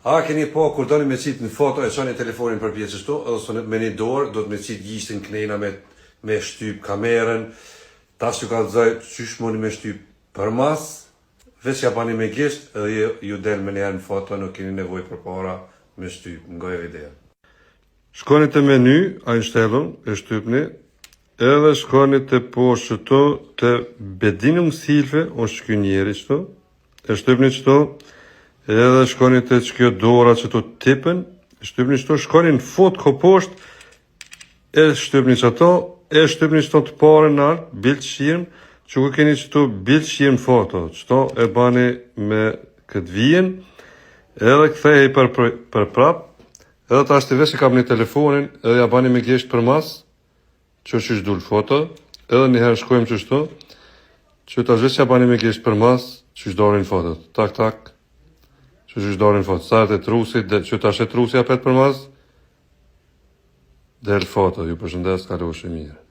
A keni po kur doni me qitë në foto e çoni telefonin për pjesë kështu, ose me një dorë do të me qitë gishtin knena me shtyp kamerën. Tash ju ka zoj qysh mundi me shtyp për mas, veç ja bani me gisht edhe ju del me njerë në foto, nuk keni nevojë për para me shtyp, ngoj video. Shkoni të menu, a në shtelën, e shtypni, edhe shkoni të poshtë qëto të bedinum silve, është kjo njeri qëto, e shtypni qëto, edhe shkoni të kjo dora qëto tipën, e shtypni qëto, shkoni në fot ko poshtë, e shtypni qëto, e shtypni qëto të pare në artë, bilë shirëm, që ku keni qëto bilë shirëm foto, qëto e bani me këtë vijen, edhe kthehej për prap, edhe ta ashtë të vesh i kam një telefonin, edhe ja bani me gjesht për mas, që është dul foto, edhe njëherë shkojmë qështu, që ta vesh ja bani me gjesht për mas, që është dorin fotot, tak, që është dorin fotot, sa e trusit, që ta shë trusi apet për mas, del foto, ju përshëndes, ka loshë mirë.